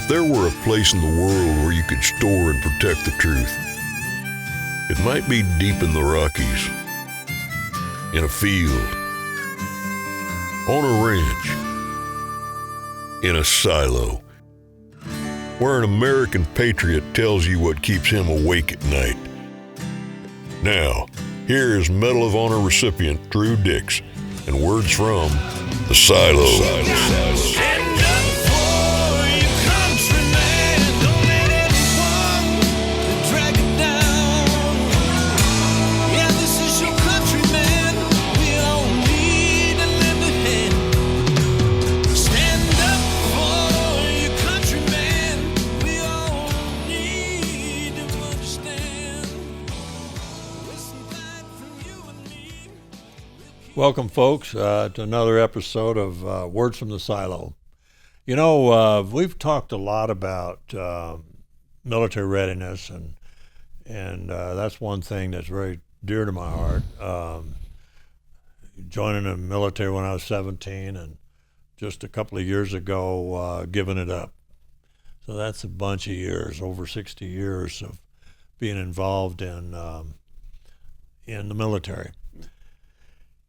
If there were a place in the world where you could store and protect the truth, it might be deep in the Rockies, in a field, on a ranch, in a silo, where an American patriot tells you what keeps him awake at night. Now, here is Medal of Honor recipient Drew Dix and words from the Silo. Welcome, folks, to another episode of Words from the Silo. You know, we've talked a lot about military readiness, and that's one thing that's very dear to my heart. Joining the military when I was 17, and just a couple of years ago, giving it up. So that's a bunch of years, over 60 years of being involved in the military.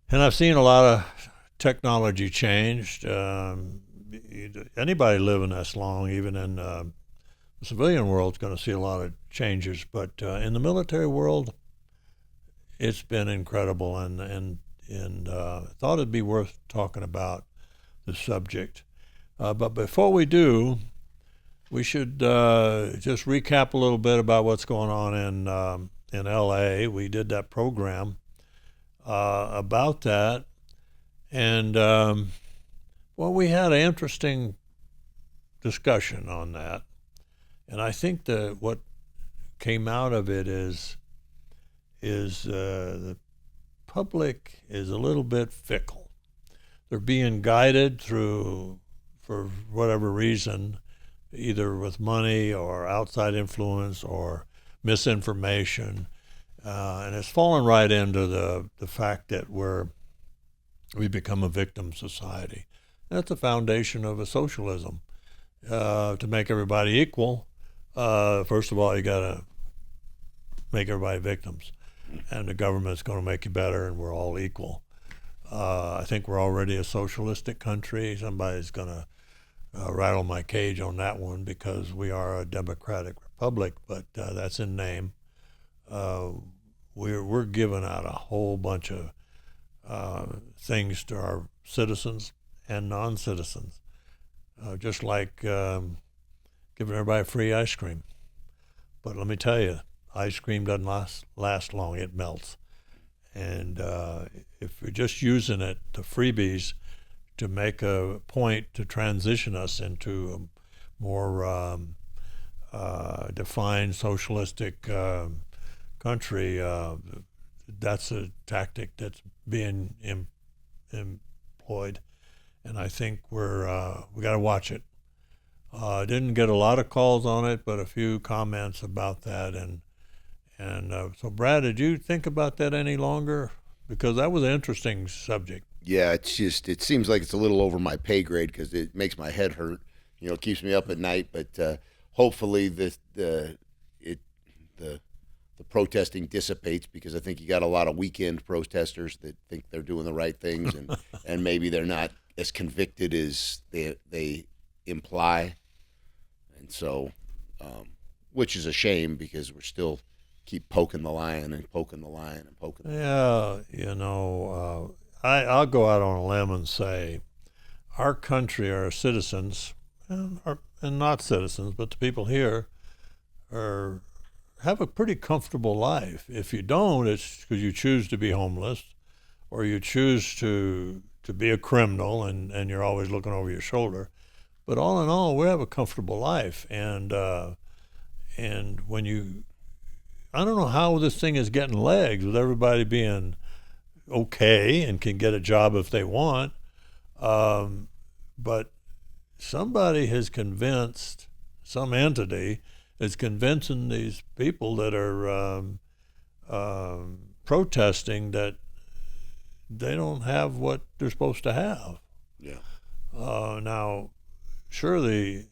And I've seen a lot of technology changed. Anybody living this long, even in the civilian world, is going to see a lot of changes. But in the military world, it's been incredible, and thought it'd be worth talking about the subject. But before we do, we should just recap a little bit about what's going on in L.A. We did that program about that, and well, we had an interesting discussion on that, and I think that what came out of it is the public is a little bit fickle. They're being guided through, for whatever reason, either with money or outside influence or misinformation. And it's fallen right into the fact that we become a victim society. That's the foundation of a socialism. To make everybody equal, first of all, you got to make everybody victims. And the government's going to make you better, and we're all equal. I think we're already a socialistic country. Somebody's going to rattle my cage on that one because we are a democratic republic, but that's in name. We're giving out a whole bunch of things to our citizens and non-citizens, just like giving everybody free ice cream. But let me tell you, ice cream doesn't last long. It melts. And if we're just using it, the freebies, to make a point to transition us into a more defined socialistic country, that's a tactic that's being employed, and I think we got to watch it. Didn't get a lot of calls on it, but a few comments about that, and so Brad, did you think about that any longer? Because that was an interesting subject. Yeah, it seems like it's a little over my pay grade because it makes my head hurt. You know, it keeps me up at night, but hopefully the protesting dissipates, because I think you got a lot of weekend protesters that think they're doing the right things, and maybe they're not as convicted as they imply, and so which is a shame, because we're still keep poking the lion and poking the lion and poking the lion. Yeah, you know, I'll go out on a limb and say our country, our citizens, and not citizens, but the people here have a pretty comfortable life. If you don't, it's because you choose to be homeless, or you choose to be a criminal, and you're always looking over your shoulder. But all in all, we have a comfortable life, and when you, I don't know how this thing is getting legs with everybody being okay and can get a job if they want, but somebody has convinced, some entity is convincing these people that are protesting that they don't have what they're supposed to have. Yeah. Now, sure, the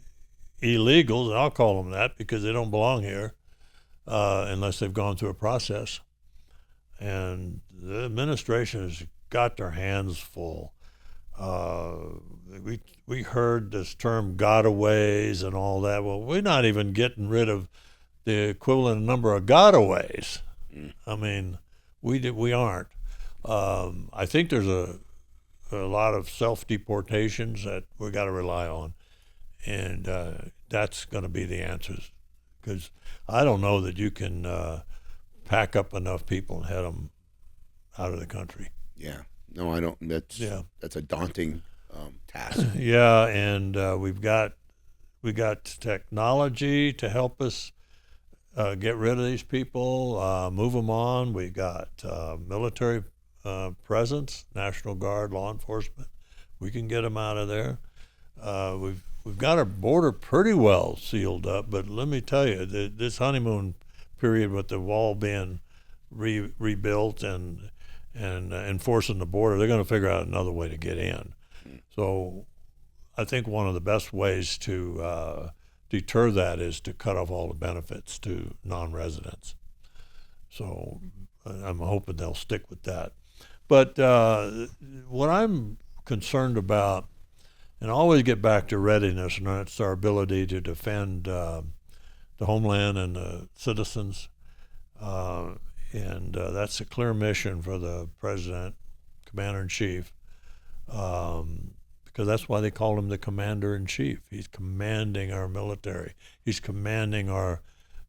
illegals, and I'll call them that because they don't belong here unless they've gone through a process. And the administration has got their hands full. We heard this term gotaways and all that. Well, we're not even getting rid of the equivalent number of gotaways. I mean, we aren't. I think there's a lot of self-deportations that we got to rely on, and that's going to be the answers, because I don't know that you can pack up enough people and head them out of the country. Yeah. No, I don't. That's a daunting task. Yeah, and we got technology to help us get rid of these people, move them on. We got military presence, National Guard, law enforcement. We can get them out of there. We've got our border pretty well sealed up, but let me tell you, this honeymoon period with the wall being rebuilt and enforcing the border, they're going to figure out another way to get in. So I think one of the best ways to deter that is to cut off all the benefits to non-residents. So I'm hoping they'll stick with that. But what I'm concerned about, and I always get back to readiness, and that's our ability to defend the homeland and the citizens. And that's a clear mission for the president, commander-in-chief, because that's why they call him the commander-in-chief. He's commanding our military. He's commanding our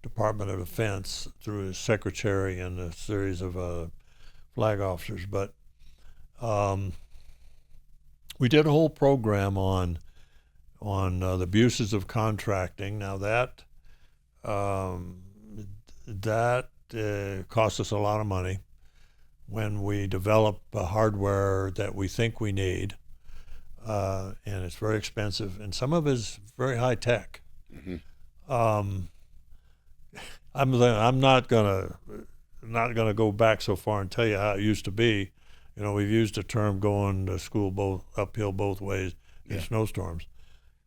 Department of Defense through his secretary and a series of flag officers. But we did a whole program on the abuses of contracting. Now that cost us a lot of money when we develop hardware that we think we need, and it's very expensive, and some of it is very high tech. Mm-hmm. I'm not gonna go back so far and tell you how it used to be. You know, we've used the term going to school uphill both ways in snowstorms,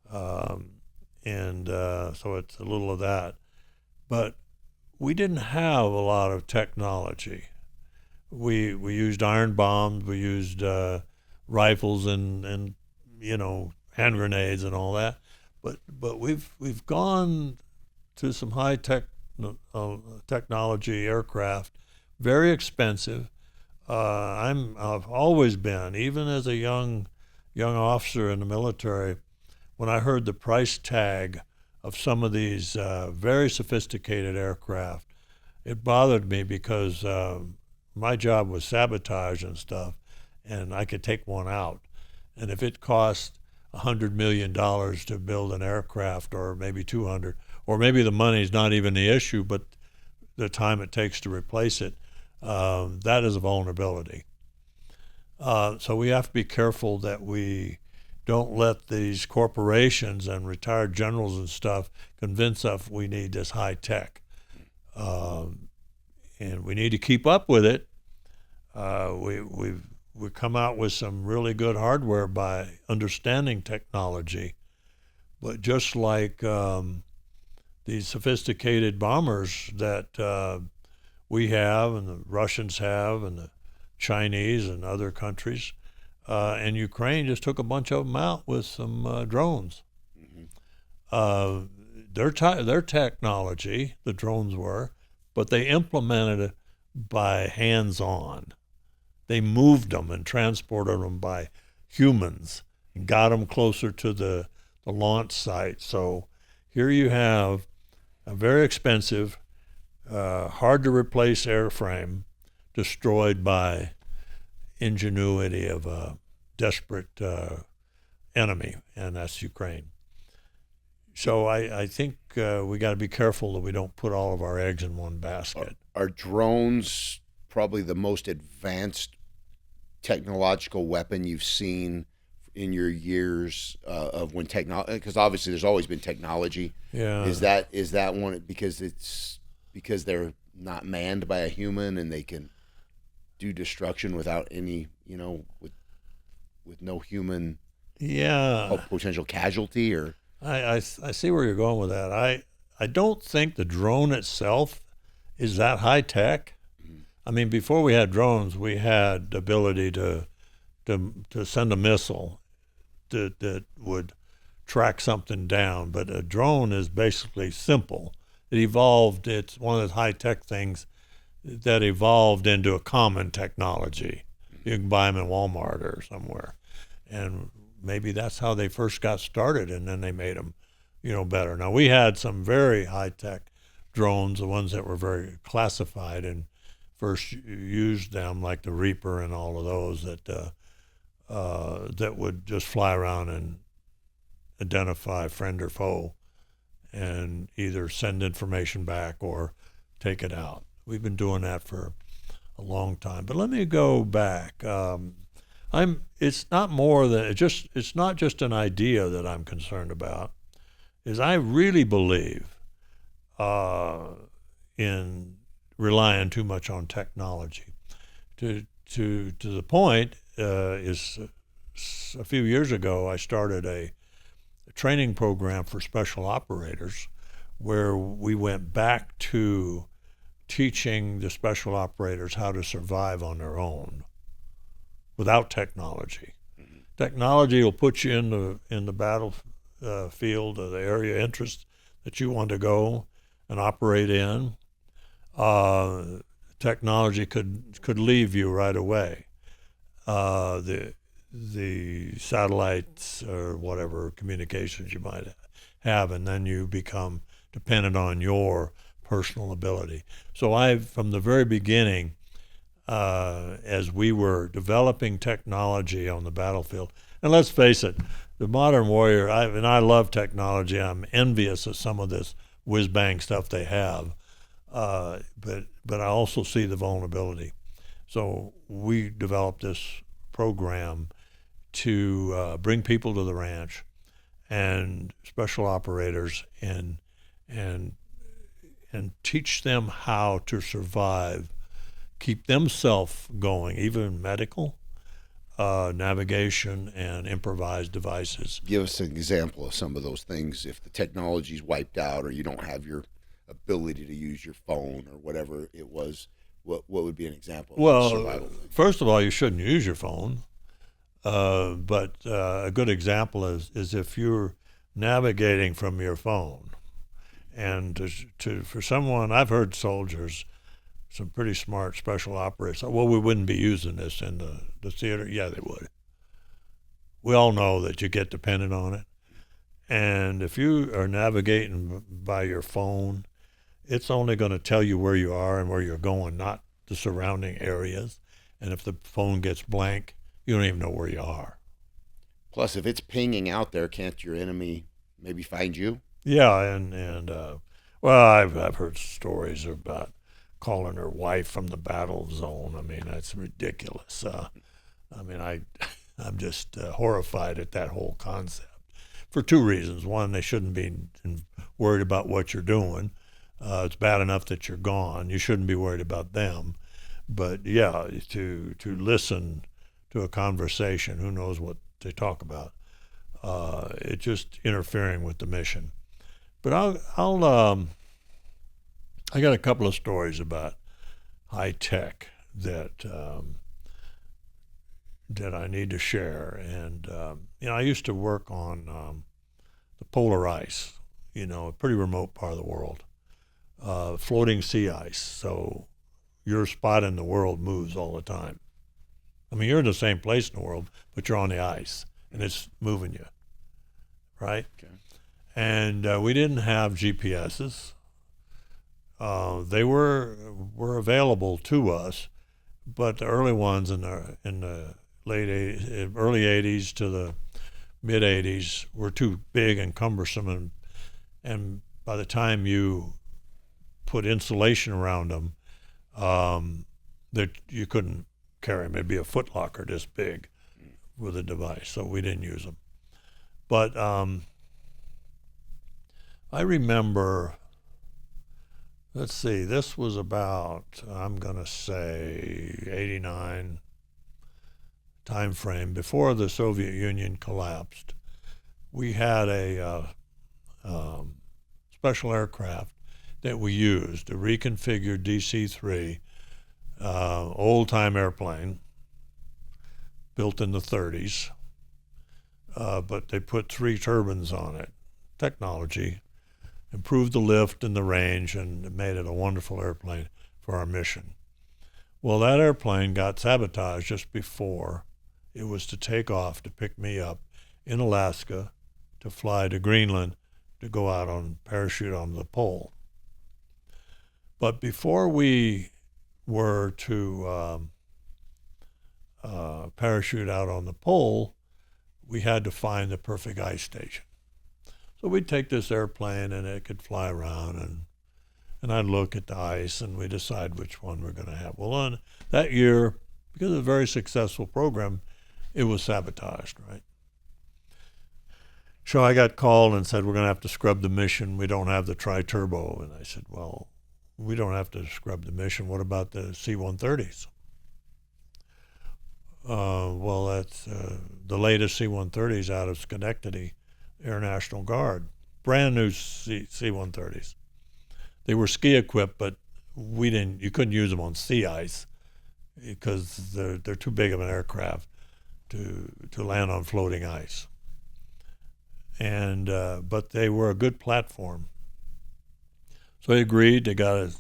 and so it's a little of that, but we didn't have a lot of technology. We used iron bombs, we used rifles and hand grenades and all that, but we've gone to some high tech technology aircraft, very expensive. I've always been, even as a young officer in the military, when I heard the price tag of some of these very sophisticated aircraft, it bothered me because my job was sabotage and stuff, and I could take one out. And if it cost $100 million to build an aircraft, or maybe 200, or maybe the money's not even the issue, but the time it takes to replace it, that is a vulnerability. So we have to be careful that we don't let these corporations and retired generals and stuff convince us we need this high tech. And we need to keep up with it. We've come out with some really good hardware by understanding technology. But just like these sophisticated bombers that we have and the Russians have and the Chinese and other countries, and Ukraine just took a bunch of them out with some drones. Mm-hmm. Their technology, the drones were, but they implemented it by hands-on. They moved them and transported them by humans and got them closer to the launch site. So here you have a very expensive, hard-to-replace airframe destroyed by ingenuity of a desperate enemy, and that's Ukraine. So I think we got to be careful that we don't put all of our eggs in one basket. Are drones probably the most advanced technological weapon you've seen in your years of when technology? Because obviously there's always been technology. Yeah. Is that one because they're not manned by a human and they can do destruction without any, with no human potential casualty? Or I see where you're going with that. I don't think the drone itself is that high tech. I mean, before we had drones, we had the ability to send a missile that would track something down. But a drone is basically simple. It evolved. It's one of those high tech things that evolved into a common technology. You can buy them in Walmart or somewhere, and maybe that's how they first got started, and then they made them, better. Now we had some very high tech drones, the ones that were very classified, and first used them, like the Reaper and all of those that would just fly around and identify friend or foe, and either send information back or take it out. We've been doing that for a long time. But let me go back. It's not more than it's not just an idea that I'm concerned about. Is I really believe in relying too much on technology. To the point is a few years ago I started a training program for special operators where we went back to teaching the special operators how to survive on their own without technology. Mm-hmm. Technology will put you in the battlefield or the area of interest that you want to go and operate in. Technology could leave you right away. The satellites or whatever communications you might have, and then you become dependent on your personal ability. So from the very beginning, as we were developing technology on the battlefield, and let's face it, the modern warrior, I love technology. I'm envious of some of this whiz-bang stuff they have, but I also see the vulnerability. So we developed this program to bring people to the ranch and special operators and teach them how to survive, keep themselves going, even medical, navigation, and improvised devices. Give us an example of some of those things. If the technology's wiped out or you don't have your ability to use your phone or whatever it was, what would be an example of survival thing? First of all, you shouldn't use your phone. But a good example is if you're navigating from your phone, and for someone, I've heard soldiers, some pretty smart special operators, well, we wouldn't be using this in the theater. Yeah, they would. We all know that you get dependent on it. And if you are navigating by your phone, it's only going to tell you where you are and where you're going, not the surrounding areas. And if the phone gets blank, you don't even know where you are. Plus, if it's pinging out there, can't your enemy maybe find you? Yeah, and well, I've heard stories about calling her wife from the battle zone. I mean, that's ridiculous. I'm just horrified at that whole concept for two reasons. One, they shouldn't be worried about what you're doing. It's bad enough that you're gone. You shouldn't be worried about them. But yeah, to listen to a conversation, who knows what they talk about. It's just interfering with the mission. But I got a couple of stories about high tech that I need to share. And I used to work on the polar ice, a pretty remote part of the world, floating sea ice. So your spot in the world moves all the time. I mean, you're in the same place in the world, but you're on the ice, and it's moving you, right? Okay. And we didn't have GPSs. They were available to us, but the early ones in the early 80s to the mid 80s were too big and cumbersome, and by the time you put insulation around them, that you couldn't carry them. It'd be a foot locker this big with a device, so we didn't use them. But I remember, let's see, this was about, I'm going to say 89 time frame, before the Soviet Union collapsed. We had a special aircraft that we used, a reconfigured DC-3, old-time airplane, built in the 30s, but they put 3 turbines on it. Technology improved the lift and the range, and it made it a wonderful airplane for our mission. Well, that airplane got sabotaged just before it was to take off to pick me up in Alaska to fly to Greenland to go out on parachute on the pole. But before we were to parachute out on the pole, we had to find the perfect ice station. So we'd take this airplane and it could fly around, and I'd look at the ice and we decide which one we're going to have. Well, on that year, because of a very successful program, it was sabotaged, right? So I got called and said, we're going to have to scrub the mission. We don't have the tri-turbo. And I said, well, we don't have to scrub the mission. What about the C-130s? Well, that's the latest C-130s out of Schenectady Air National Guard. Brand new C-130s. They were ski equipped, but you couldn't use them on sea ice because they're too big of an aircraft to land on floating ice. And but they were a good platform. So they agreed. They got a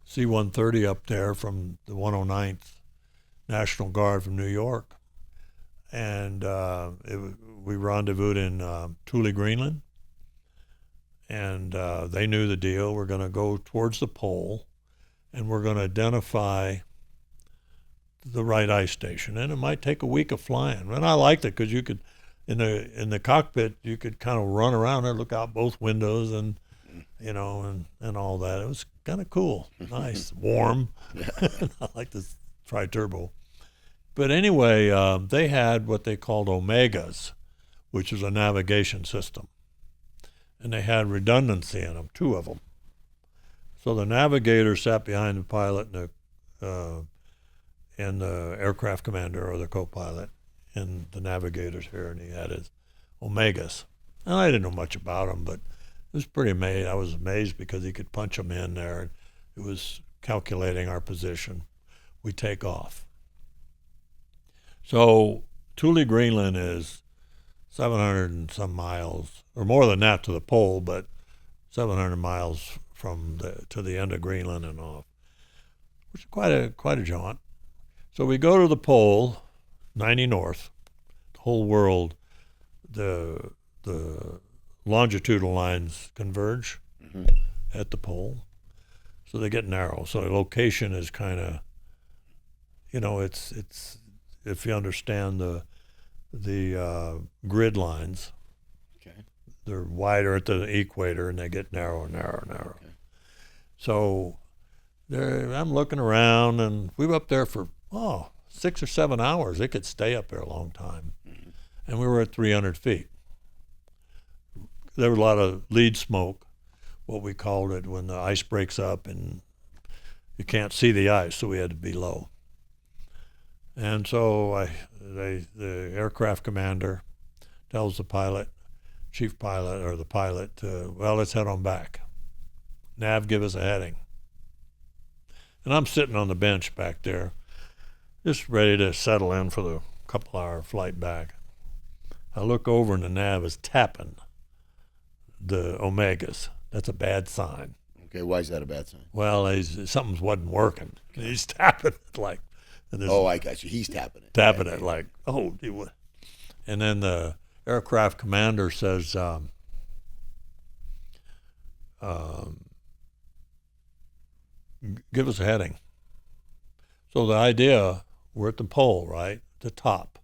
C-130 up there from the 109th National Guard from New York. And we rendezvoused in Thule, Greenland. And they knew the deal. We're going to go towards the pole, and we're going to identify the right ice station. And it might take a week of flying. And I liked it because you could, in the cockpit, you could kind of run around there, look out both windows, and and all that. It was kind of cool, nice, warm. I like this tri-turbo. But anyway, they had what they called Omegas, which is a navigation system. And they had redundancy in them, 2 of them. So the navigator sat behind the pilot and the aircraft commander or the co-pilot, and the navigator's here, and he had his Omegas. And I didn't know much about them, but it was pretty amazing. I was amazed because he could punch them in there, and it was calculating our position. We take off. So Thule, Greenland is 700 and some miles, or more than that to the pole, but 700 miles to the end of Greenland and off, which is quite a jaunt. So we go to the pole, 90 north. The whole world, the longitudinal lines converge at the pole, so they get narrow. So the location is kind of, it's if you understand the grid lines. Okay. They're wider at the equator, and they get narrower and narrower and narrower. Okay. So I'm looking around, and we were up there for 6 or 7 hours. It could stay up there a long time. Mm-hmm. And we were at 300 feet. There was a lot of lead smoke, what we called it, when the ice breaks up and you can't see the ice, so we had to be low. And so the aircraft commander tells the pilot, chief pilot, or the pilot, well, let's head on back. Nav, give us a heading. And I'm sitting on the bench back there, just ready to settle in for the couple-hour flight back. I look over, and the nav is tapping the Omegas. That's a bad sign. Okay, why is that a bad sign? Well, something wasn't working. Okay. He's tapping it like. I got you. He's tapping it. Tapping it like, and then the aircraft commander says, give us a heading. So the idea, we're at the pole, right, the top.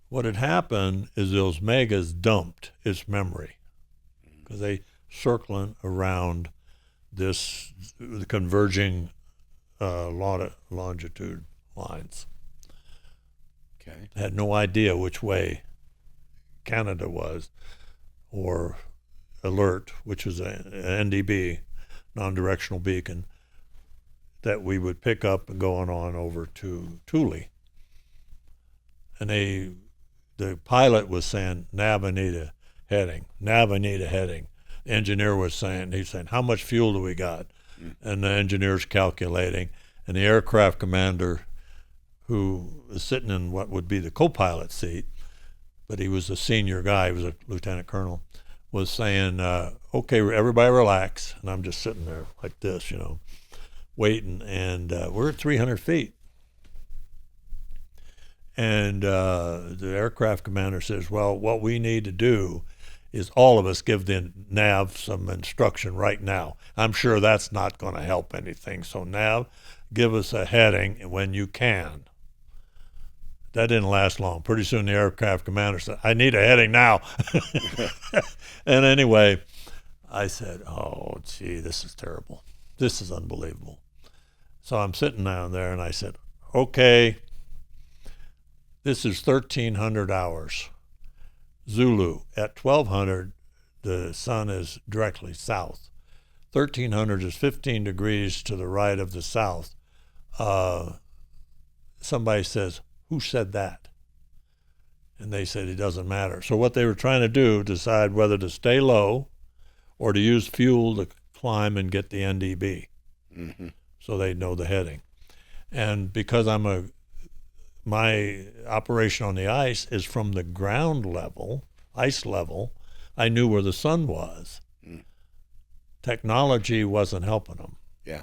What had happened is those Omegas dumped its memory because they circling around the converging longitude lines. Okay. Had no idea which way Canada was, or alert, which is an NDB, non-directional beacon, that we would pick up and going on over to Thule. And the pilot was saying, Nav, I need a heading. Nav, I need a heading. The engineer was saying, he's saying, how much fuel do we got? And the engineer's calculating. And the aircraft commander, who is sitting in what would be the co-pilot seat, but he was a senior guy, he was a lieutenant colonel, was saying, okay, everybody relax. And I'm just sitting there like this, waiting. And we're at 300 feet. And the aircraft commander says, well, what we need to do is all of us give the nav some instruction right now. I'm sure that's not going to help anything. So nav, give us a heading when you can. That didn't last long. Pretty soon the aircraft commander said, I need a heading now. And anyway, I said, oh, gee, this is terrible. This is unbelievable. So I'm sitting down there and I said, okay, this is 1,300 hours. Zulu. At 1,200, the sun is directly south. 1,300 is 15 degrees to the right of the south. Somebody says, who said that? And they said it doesn't matter. So what they were trying to do, decide whether to stay low or to use fuel to climb and get the NDB. Mm-hmm. So they know the heading. And because my operation on the ice is from the ground level, ice level, I knew where the sun was. Mm. Technology wasn't helping them. Yeah.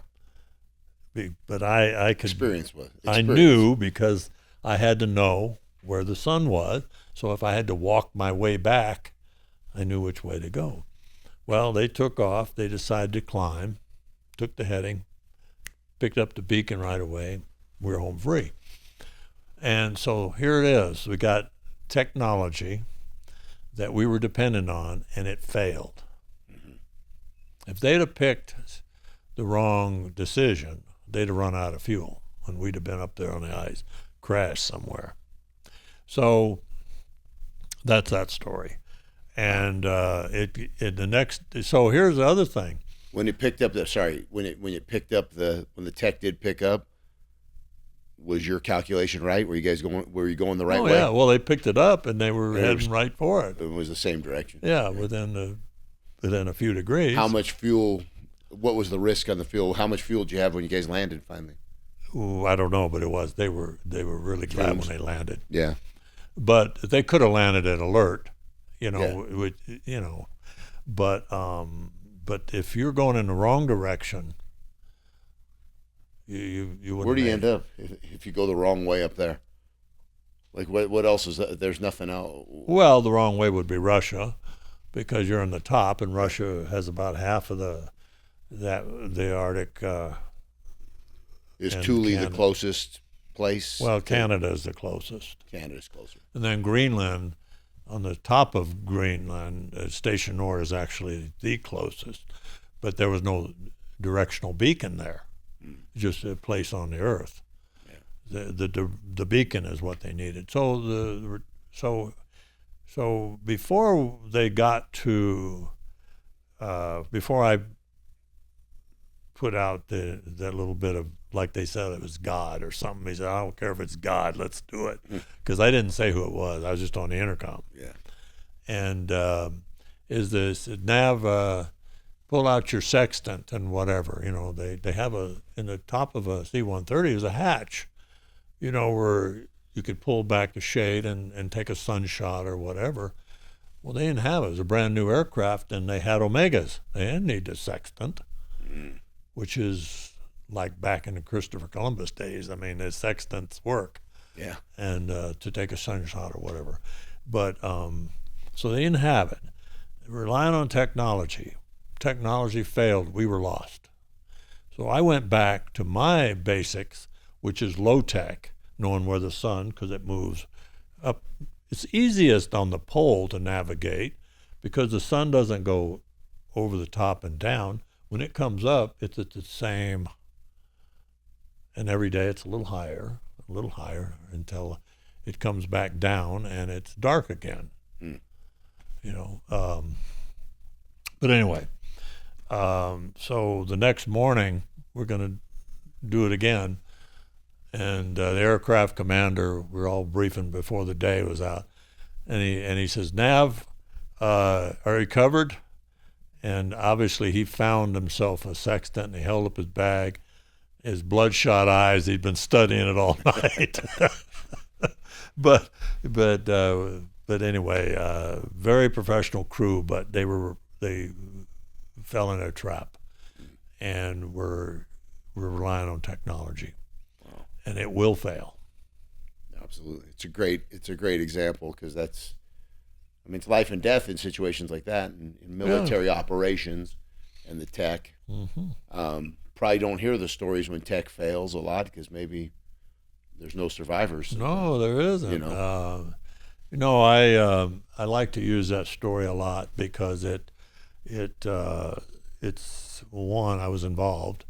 But I could. Experience. I knew because I had to know where the sun was. So if I had to walk my way back, I knew which way to go. Well, they took off. They decided to climb, took the heading, picked up the beacon right away. We were home free. And so here it is. We got technology that we were dependent on, and it failed. Mm-hmm. If they'd have picked the wrong decision, they'd have run out of fuel, and we'd have been up there on the ice, crashed somewhere. So that's that story. And so here's the other thing. When it picked up when the tech did pick up, was your calculation right? Were you going the right way? Yeah, well, they picked it up and they were heading right for it. It was the same direction. Yeah, within a few degrees. How much fuel? What was the risk on the fuel? How much fuel did you have when you guys landed finally? Ooh, I don't know, but it was. They were really glad when they landed. Yeah, but they could have landed at alert, Yeah. But if you're going in the wrong direction, you wouldn't. Where do you end up if you go the wrong way up there? Like what else is that? There's nothing else. Well, the wrong way would be Russia, because you're in the top, and Russia has about half of the Arctic. Is Thule the closest place? Well, Canada is the closest. Canada's closer. And then Greenland, on the top of Greenland, Station Nord is actually the closest, but there was no directional beacon there. Just a place on the Earth. Yeah. The beacon is what they needed. So before they got to before I put out that little bit of, like they said it was God or something. He said, I don't care if it's God, let's do it, because I didn't say who it was. I was just on the intercom. Yeah. And is this nav? Pull out your sextant and whatever. They have in the top of a C-130 is a hatch, where you could pull back the shade and take a sunshot or whatever. Well, they didn't have it. It was a brand new aircraft, and they had Omegas. They didn't need the sextant, which is like back in the Christopher Columbus days. I mean, the sextants work. Yeah. And to take a sunshot or whatever. But so they didn't have it. They were relying on technology. Technology failed, we were lost. So I went back to my basics, which is low tech, knowing where the sun, because it moves up. It's easiest on the pole to navigate because the sun doesn't go over the top and down. When it comes up, it's at the same, and every day it's a little higher until it comes back down and it's dark again. But anyway, so the next morning we're going to do it again, and the aircraft commander, we're all briefing before the day was out, and he says, Nav, Are you covered? And obviously he found himself a sextant, and he held up his bag, his bloodshot eyes. He'd been studying it all night. but anyway, very professional crew, but they fell in a trap, and we're relying on technology, and it will fail. Absolutely, it's a great example, because that's, I mean, it's life and death in situations like that, in military operations, and the tech. Probably don't hear the stories when tech fails a lot, because maybe there's no survivors. No, there isn't. You know, I like to use that story a lot, because it's one, I was involved,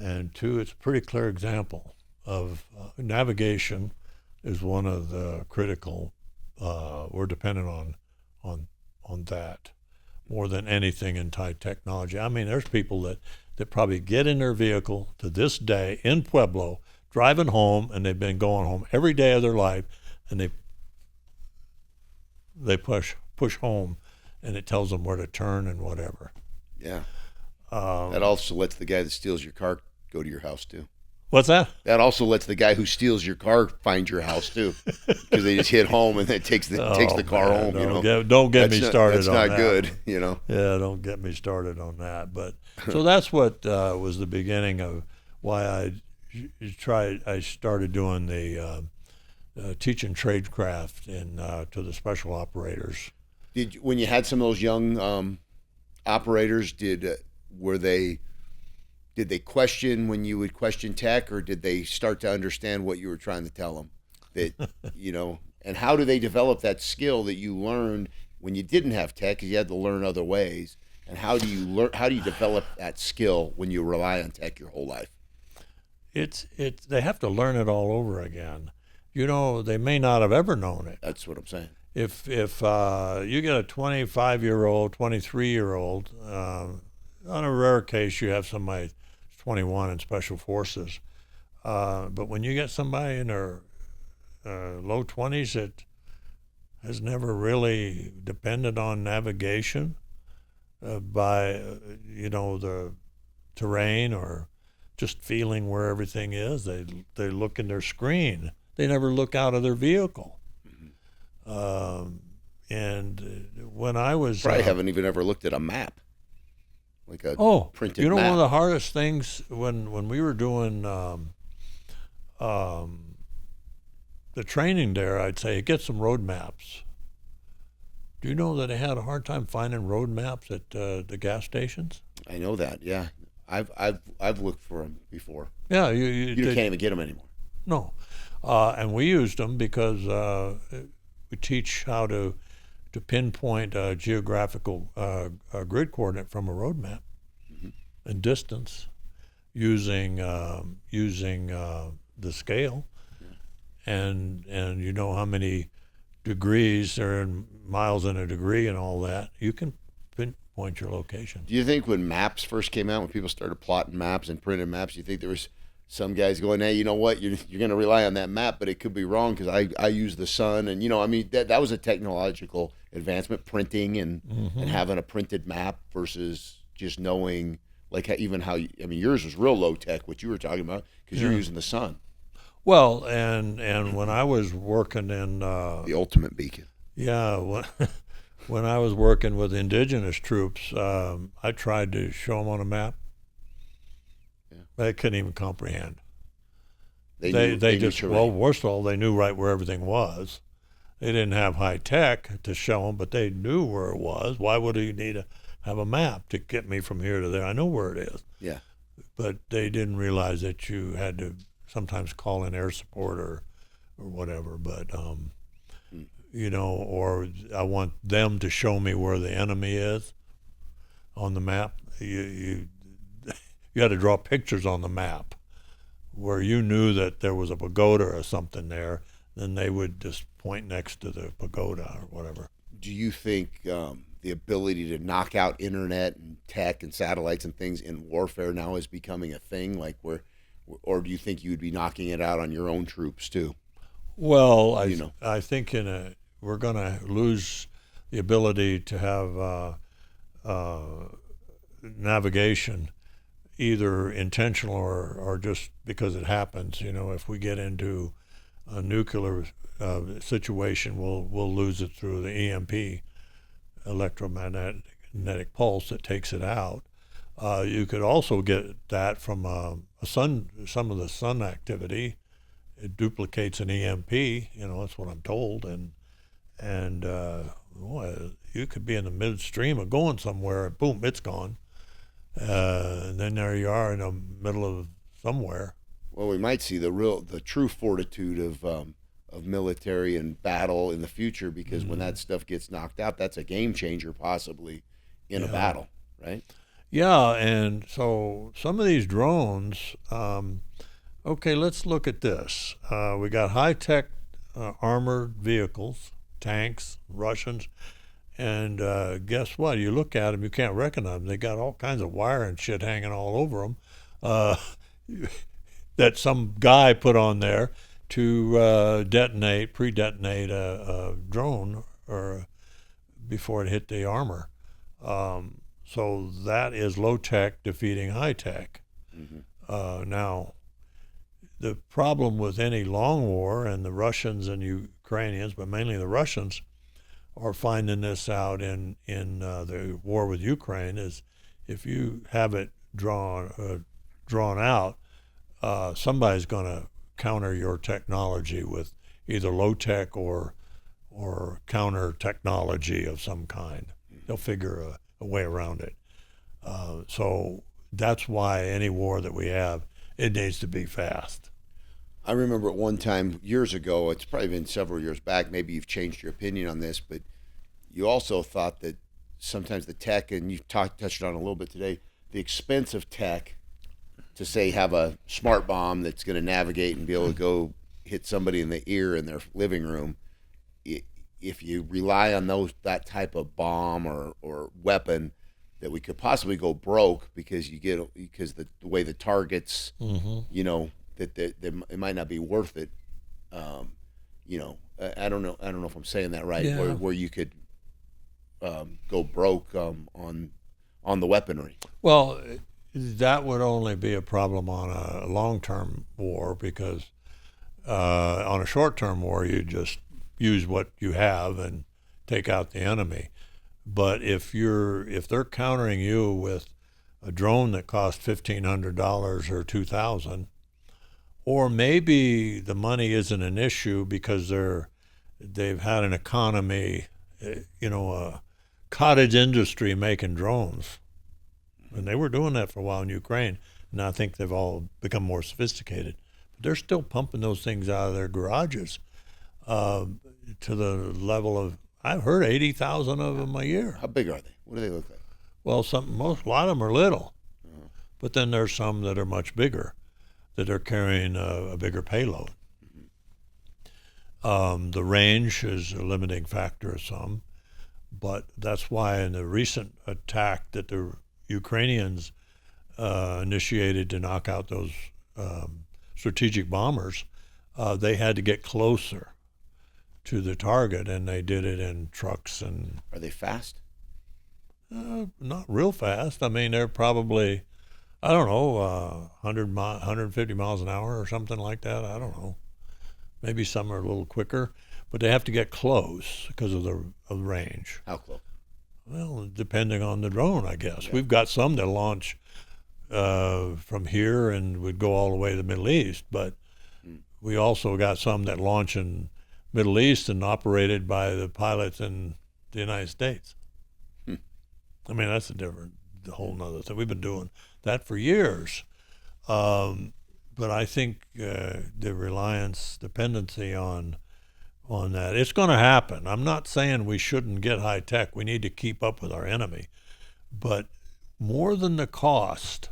and two, it's a pretty clear example of navigation is one of the critical. We're dependent on that more than anything in tight technology. I mean, there's people that probably get in their vehicle to this day in Pueblo, driving home, and they've been going home every day of their life, and they push home, and it tells them where to turn and whatever. Yeah. That also lets the guy that steals your car go to your house too. What's that? That also lets the guy who steals your car find your house too, because they just hit home and it takes the car home. Don't get me started on that. That's not good. Yeah, don't get me started on that. But so that's what was the beginning of why I started doing the teaching tradecraft to the special operators. When you had some of those young operators, did they question when you would question tech, or did they start to understand what you were trying to tell them? That and how do they develop that skill that you learned when you didn't have tech, because you had to learn other ways? And how do you develop that skill when you rely on tech your whole life? They have to learn it all over again. They may not have ever known it. That's what I'm saying. If you get a 25-year-old, 23-year-old, on a rare case you have somebody 21 in special forces, but when you get somebody in their low 20s that has never really depended on navigation by the terrain, or just feeling where everything is, they look in their screen. They never look out of their vehicle. And when I was probably haven't even ever looked at a map, like a printed map. One of the hardest things when we were doing the training there, I'd say get some road maps. Do you know that I had a hard time finding road maps at the gas stations? I know that. Yeah, I've looked for them before. Yeah, you can't even get them anymore. No, and we used them because we teach how to pinpoint a geographical grid coordinate from a road map, and distance using the scale, and how many degrees are in miles in a degree and all that. You can pinpoint your location. Do you think when maps first came out, when people started plotting maps and printing maps, you think there was some guys going, hey, you know what, you're going to rely on that map, but it could be wrong because I use the sun, and that was a technological advancement, printing and having a printed map versus just knowing yours was real low tech, what you were talking about, because you're using the sun. Well, and when I was working in the ultimate beacon. Yeah, when I was working with indigenous troops, I tried to show them on a map. They couldn't even comprehend. They just worst of all, they knew right where everything was. They didn't have high tech to show them, but they knew where it was. Why would you need to have a map to get me from here to there? I know where it is. Yeah. But they didn't realize that you had to sometimes call in air support or whatever. But or I want them to show me where the enemy is on the map. You had to draw pictures on the map where you knew that there was a pagoda or something there. Then they would just point next to the pagoda or whatever. Do you think the ability to knock out internet and tech and satellites and things in warfare now is becoming a thing? Or do you think you'd be knocking it out on your own troops too? Well, I think we're going to lose the ability to have navigation, either intentional or just because it happens. If we get into a nuclear situation, we'll lose it through the EMP, electromagnetic pulse, that takes it out. You could also get that from some of the sun activity. It duplicates an EMP. That's what I'm told, and boy, you could be in the midstream of going somewhere, and boom, it's gone. And then there you are in the middle of somewhere. Well, we might see the true fortitude of military and battle in the future, because when that stuff gets knocked out, that's a game changer possibly in a battle, right? Yeah, and so some of these drones. Okay, let's look at this. We got high-tech armored vehicles, tanks, Russians. And guess what? You look at them, you can't recognize them. They got all kinds of wire and shit hanging all over them that some guy put on there to pre-detonate a drone or before it hit the armor. So that is low-tech defeating high-tech. Mm-hmm. Now, the problem with any long war, and the Russians and Ukrainians, but mainly the Russians, are finding this out in the war with Ukraine, is if you have it drawn out, somebody's going to counter your technology with either low tech or counter technology of some kind. They'll figure a way around it. So that's why any war that we have, it needs to be fast. I remember at one time years ago, it's probably been several years back, maybe you've changed your opinion on this, but you also thought that sometimes the tech, and you touched on it a little bit today, the expense of tech to, say, have a smart bomb that's going to navigate and be able to go hit somebody in the ear in their living room, if you rely on that type of bomb or weapon, that we could possibly go broke because the way the targets, that it might not be worth it. I don't know if I'm saying that right. Yeah. Where you could go broke on the weaponry. Well, that would only be a problem on a long-term war, because on a short-term war, you just use what you have and take out the enemy. But if they're countering you with a drone that costs $1,500 or $2,000, or maybe the money isn't an issue because they've had an economy, a cottage industry making drones, and they were doing that for a while in Ukraine. And I think they've all become more sophisticated, but they're still pumping those things out of their garages to the level of, I've heard 80,000 of them a year. How big are they? What do they look like? Well, a lot of them are little, but then there's some that are much bigger, that are carrying a bigger payload. The range is a limiting factor of some, but that's why in the recent attack that the Ukrainians initiated to knock out those strategic bombers, they had to get closer to the target, and they did it in trucks. And are they fast? Not real fast. I mean, they're probably, I don't know, 150 miles an hour or something like that. I don't know. Maybe some are a little quicker, but they have to get close because of the range. How close? Well, depending on the drone, I guess. Yeah. We've got some that launch from here and would go all the way to the Middle East, but we also got some that launch in Middle East and operated by the pilots in the United States. I mean, that's a whole nother thing. We've been doing that for years. But I think the dependency on that, it's going to happen. I'm not saying we shouldn't get high tech. We need to keep up with our enemy. But more than the cost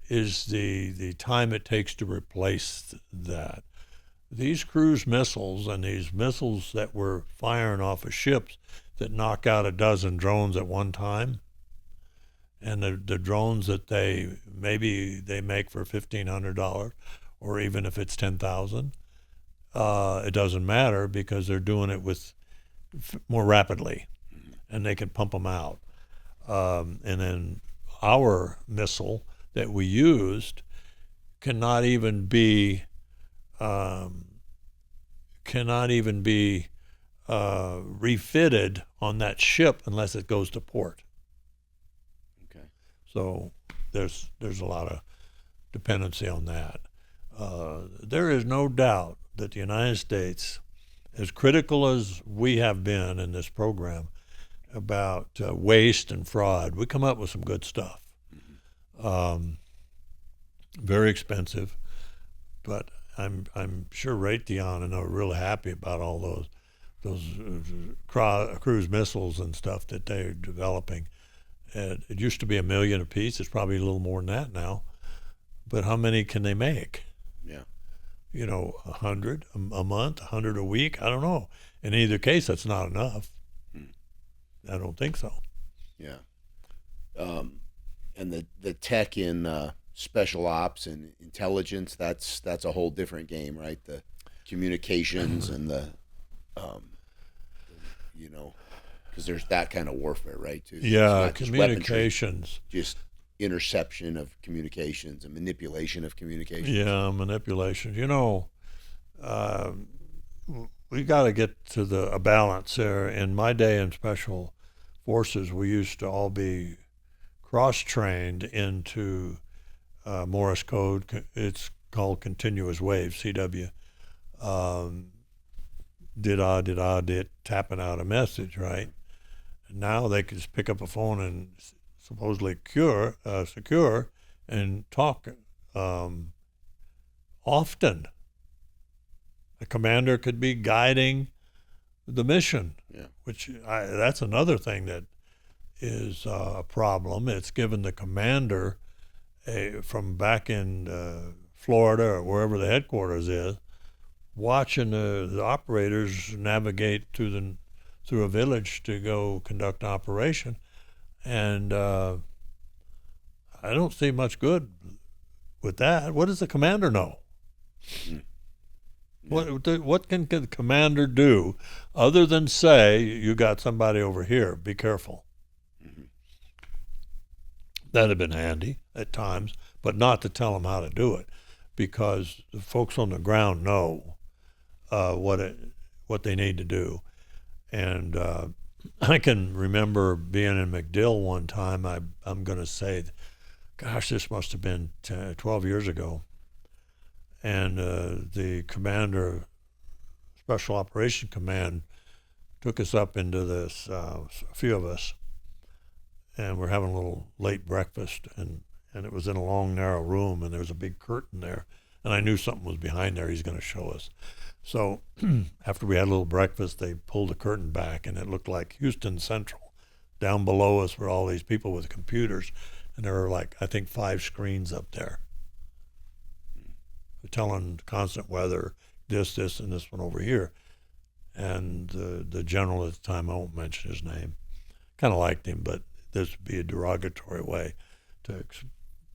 is the time it takes to replace that. These cruise missiles and these missiles that we're firing off of ships that knock out a dozen drones at one time, and the drones that they make for $1,500, or even if it's $10,000, it doesn't matter because they're doing it with more rapidly. and they can pump them out. And then our missile that we used cannot even be refitted on that ship unless it goes to port. Okay. So there's a lot of dependency on that. There is no doubt that the United States, as critical as we have been in this program about waste and fraud, we come up with some good stuff. Very expensive, but I'm sure Raytheon and are really happy about all those cruise missiles and stuff that they're developing. It used to be $1 million a piece. It's probably a little more than that now. But how many can they make? Yeah. 100 a month, 100 a week. I don't know. In either case, that's not enough. I don't think so. Yeah. And the tech in special ops and intelligence, that's a whole different game, right? The communications and the because there's that kind of warfare, right? Too. Yeah, communications. Just interception of communications and manipulation of communications. Yeah, manipulation. We got to get to a balance there. In my day in special forces, we used to all be cross-trained into Morse code. It's called continuous wave, CW. Did, tapping out a message, right? And now they can just pick up a phone and supposedly secure and talk often. The commander could be guiding the mission, which that's another thing that is a problem. It's given the commander from back in Florida or wherever the headquarters is, watching the operators navigate through a village to go conduct an operation, and I don't see much good with that. What does the commander know? What can the commander do other than say, you got somebody over here, be careful? That'd have been handy at times, but not to tell them how to do it, because the folks on the ground know what they need to do. And I can remember being in MacDill one time. I'm going to say, gosh, this must have been 12 years ago. And the commander of Special Operations Command took us up into this, a few of us, and we're having a little late breakfast, and it was in a long, narrow room, and there was a big curtain there, and I knew something was behind there he's going to show us. So after we had a little breakfast, they pulled the curtain back, and it looked like Houston Central. Down below us were all these people with computers, and there were like, I think, 5 screens up there. They're telling constant weather, this, and this one over here. And the general at the time, I won't mention his name, kind of liked him, but this would be a derogatory way to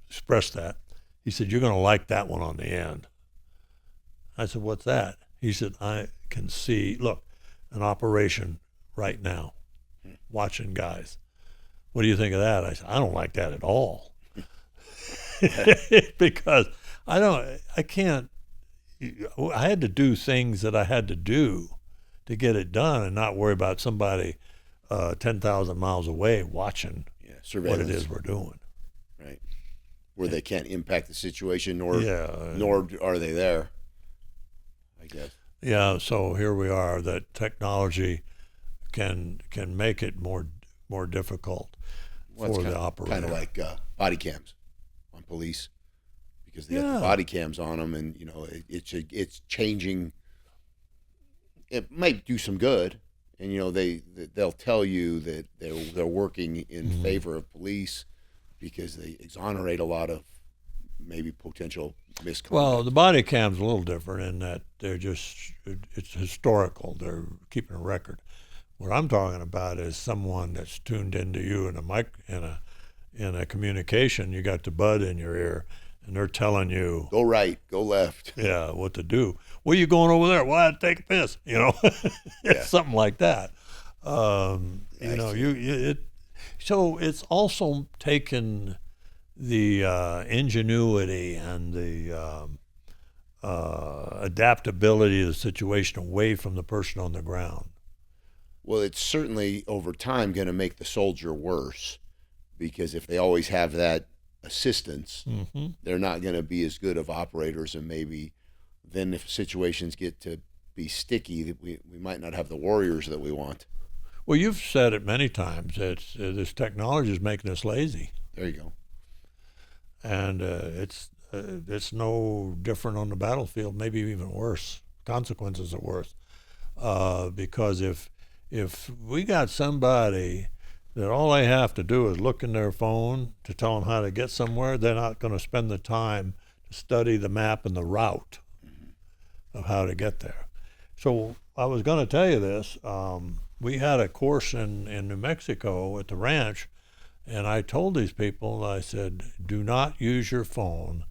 express that. He said, "You're going to like that one on the end." I said, "What's that?" He said, "I can see, look, an operation right now, watching guys. What do you think of that?" I said, "I don't like that at all." Because I had to do things that I had to do to get it done and not worry about somebody 10,000 miles away watching what it is we're doing. Right. Where they can't impact the situation, nor are they there, I guess. Yeah, so here we are, that technology can make it more difficult for the operator. Kind of like body cams on police, because they got the body cams on them, and it's changing. It might do some good, and they'll tell you that they're working in favor of police because they exonerate a lot of maybe potential misconduct. Well, the body cam's a little different in that it's historical. They're keeping a record. What I'm talking about is someone that's tuned into you in a communication. You got the bud in your ear, and they're telling you, go right, go left. Yeah, what to do. Where you going over there? Why, take a piss? It's something like that. You know, so it's also taken the ingenuity and the adaptability of the situation away from the person on the ground. Well, it's certainly over time going to make the soldier worse, because if they always have that assistance, they're not going to be as good of operators, and maybe then if situations get to be sticky, we might not have the warriors that we want. Well, you've said it many times. This technology is making us lazy. There you go. And it's no different on the battlefield, maybe even worse. Consequences are worse. Because if we got somebody that all they have to do is look in their phone to tell them how to get somewhere, they're not going to spend the time to study the map and the route of how to get there. So I was going to tell you this. We had a course in New Mexico at the ranch, and I told these people, I said, do not use your phone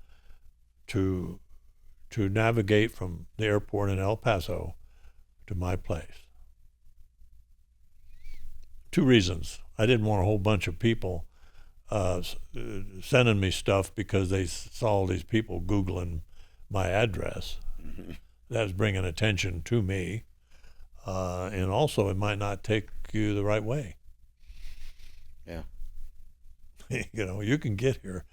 to navigate from the airport in El Paso to my place. 2 reasons. I didn't want a whole bunch of people sending me stuff because they saw these people Googling my address. That was bringing attention to me. And also, it might not take you the right way. Yeah. You know, you can get here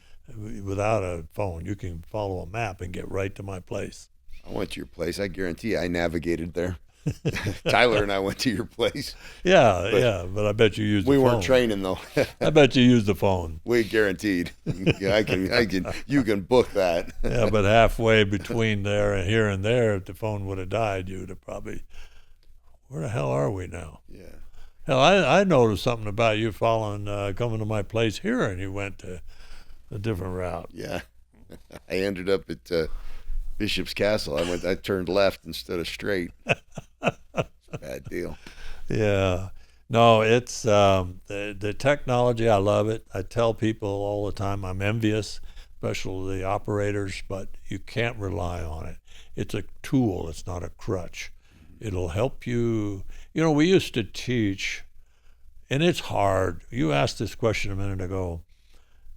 without a phone. You can follow a map and get right to my place. I went to your place. I guarantee you I navigated there. Tyler and I went to your place. Yeah, but I bet you used the phone. We weren't training, though. I bet you used the phone. We guaranteed. Yeah, you can book that. Yeah, but halfway between there and here and there, if the phone would have died, you would have probably, where the hell are we now? Yeah. Hell, I noticed something about you following, coming to my place here, and you went to a different route. Yeah. I ended up at Bishop's Castle. I turned left instead of straight. Bad deal. Yeah. No, it's the technology. I love it. I tell people all the time I'm envious, especially the operators, but you can't rely on it. It's a tool. It's not a crutch. It'll help you. You know, we used to teach, and it's hard. You asked this question a minute ago.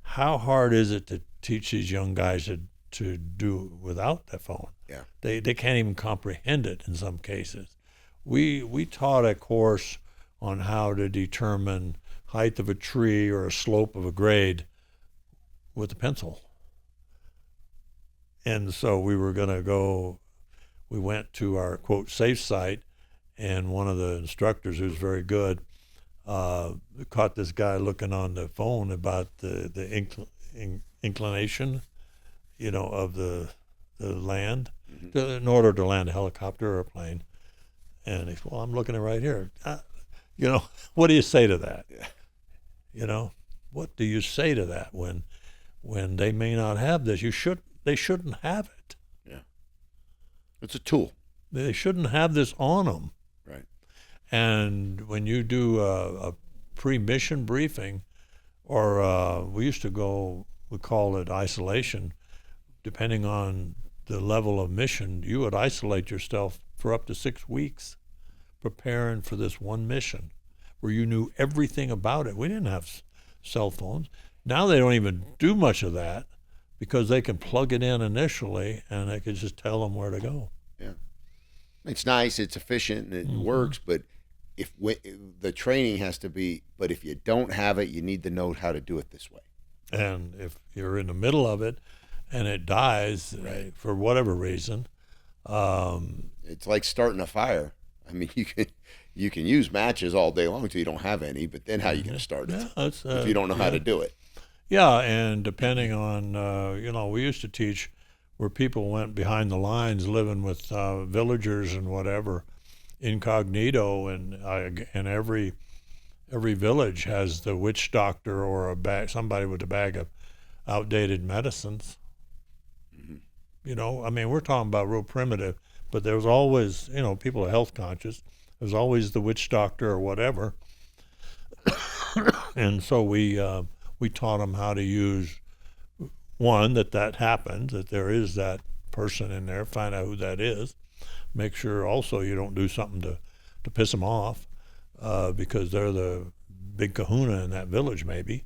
How hard is it to teach these young guys to do without the phone? Yeah. They can't even comprehend it in some cases. We taught a course on how to determine height of a tree or a slope of a grade with a pencil. And so we went to our, quote, safe site, and one of the instructors, who's very good, caught this guy looking on the phone about the inclination, you know, of the land, in order to land a helicopter or a plane. And he said, well, I'm looking at right here. You know, what do you say to that? Yeah. You know, what do you say to that when they may not have this? They shouldn't have it. Yeah. It's a tool. They shouldn't have this on them. Right. And when you do a pre-mission briefing, or we used to go, we call it isolation, depending on the level of mission, you would isolate yourself for up to 6 weeks preparing for this one mission where you knew everything about it. We didn't have cell phones. Now they don't even do much of that because they can plug it in initially and they can just tell them where to go. Yeah. It's nice, it's efficient, and it works, but the training has to be, but if you don't have it, you need to know how to do it this way. And if you're in the middle of it and it dies for whatever reason, it's like starting a fire. I mean, you can use matches all day long until you don't have any, but then how are you going to start it if you don't know how to do it? Yeah, and depending on, we used to teach where people went behind the lines living with villagers and whatever, incognito, and every village has the witch doctor or somebody with a bag of outdated medicines. You know, I mean, we're talking about real primitive, but there was always, people are health conscious. There's always the witch doctor or whatever. And so we taught them how to use, one, that happened, that there is that person in there, find out who that is. Make sure also you don't do something to piss them off. because they're the big kahuna in that village, maybe.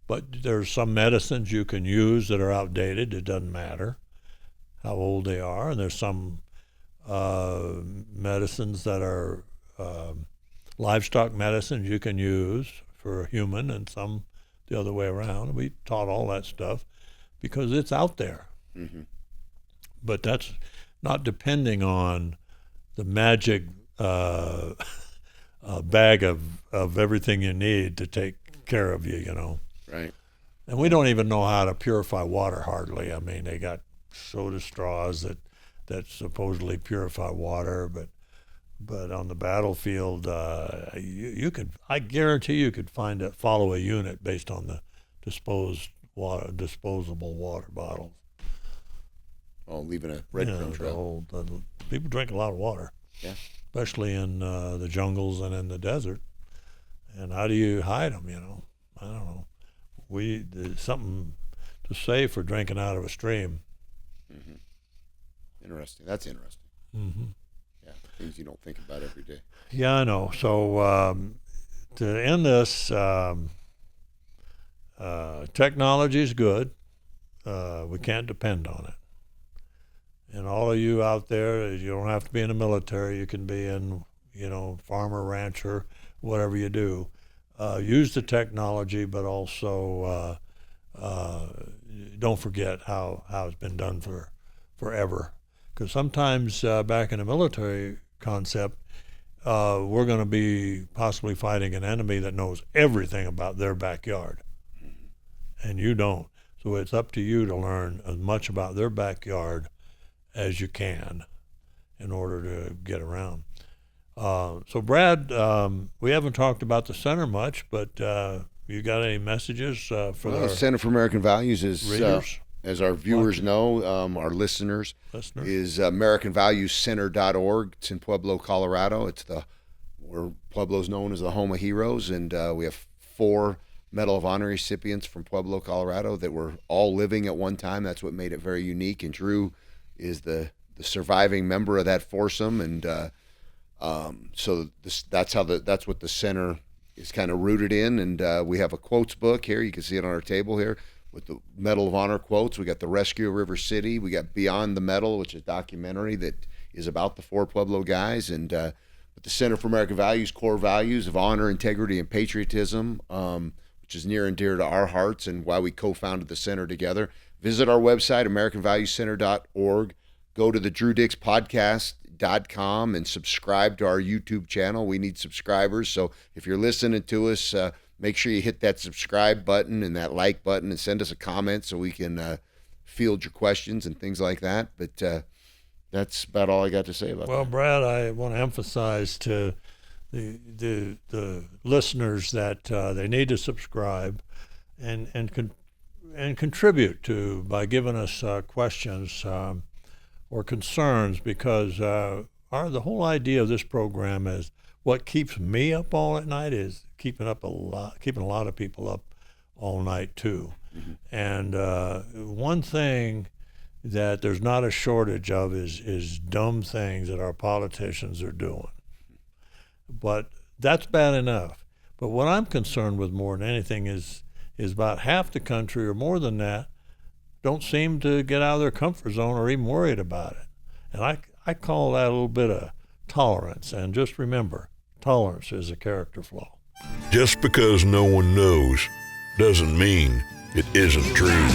But there's some medicines you can use that are outdated. It doesn't matter how old they are. And there's some medicines that are livestock medicines you can use for a human, and some the other way around. We taught all that stuff because it's out there. Mm-hmm. But that's not depending on the magic bag of everything you need to take care of you, you know. Right. And we don't even know how to purify water hardly. I mean, they got soda straws that supposedly purify water, but on the battlefield, you could, I guarantee you could follow a unit based on the disposable water bottles. Oh, leaving a breadcrumb trail. People drink a lot of water. Yeah. Especially in the jungles and in the desert. And how do you hide them, you know? I don't know. There's something to say for drinking out of a stream. Mm-hmm. Interesting. That's interesting. Mm-hmm. Yeah, things you don't think about every day. Yeah, I know. So to end this, technology is good. We can't depend on it. And all of you out there, you don't have to be in the military. You can be in, farmer, rancher, whatever you do. Use the technology, but also don't forget how it's been done forever. Because sometimes back in the military concept, we're going to be possibly fighting an enemy that knows everything about their backyard, and you don't. So it's up to you to learn as much about their backyard as you can in order to get around. So Brad, we haven't talked about the center much, but you got any messages for the Center for American Values is readers? As our viewers know, our listeners, is AmericanValuesCenter.org. It's in Pueblo, Colorado. It's where Pueblo's known as the home of heroes, and we have 4 Medal of Honor recipients from Pueblo, Colorado that were all living at one time. That's what made it very unique. And Drew is the surviving member of that foursome, and so that's what the center is kind of rooted in. And we have a quotes book here. You can see it on our table here with the Medal of Honor quotes. We got the Rescue of River City. We got Beyond the Medal, which is a documentary that is about the 4 Pueblo guys. And with the Center for American Values, core values of honor, integrity, and patriotism, which is near and dear to our hearts and why we co-founded the center together. Visit our website, AmericanValuesCenter.org. Go to the DrewDixPodcast.com and subscribe to our YouTube channel. We need subscribers. So if you're listening to us, make sure you hit that subscribe button and that like button and send us a comment so we can field your questions and things like that. But that's about all I got to say about that. Well, Brad, I want to emphasize to the listeners that they need to subscribe and contribute by giving us questions or concerns, because the whole idea of this program is what keeps me up all at night is keeping a lot of people up all night too. Mm-hmm. And one thing that there's not a shortage of is dumb things that our politicians are doing. But that's bad enough. But what I'm concerned with more than anything is about half the country or more than that don't seem to get out of their comfort zone or even worried about it. And I call that a little bit of tolerance. And just remember, tolerance is a character flaw. Just because no one knows doesn't mean it isn't true.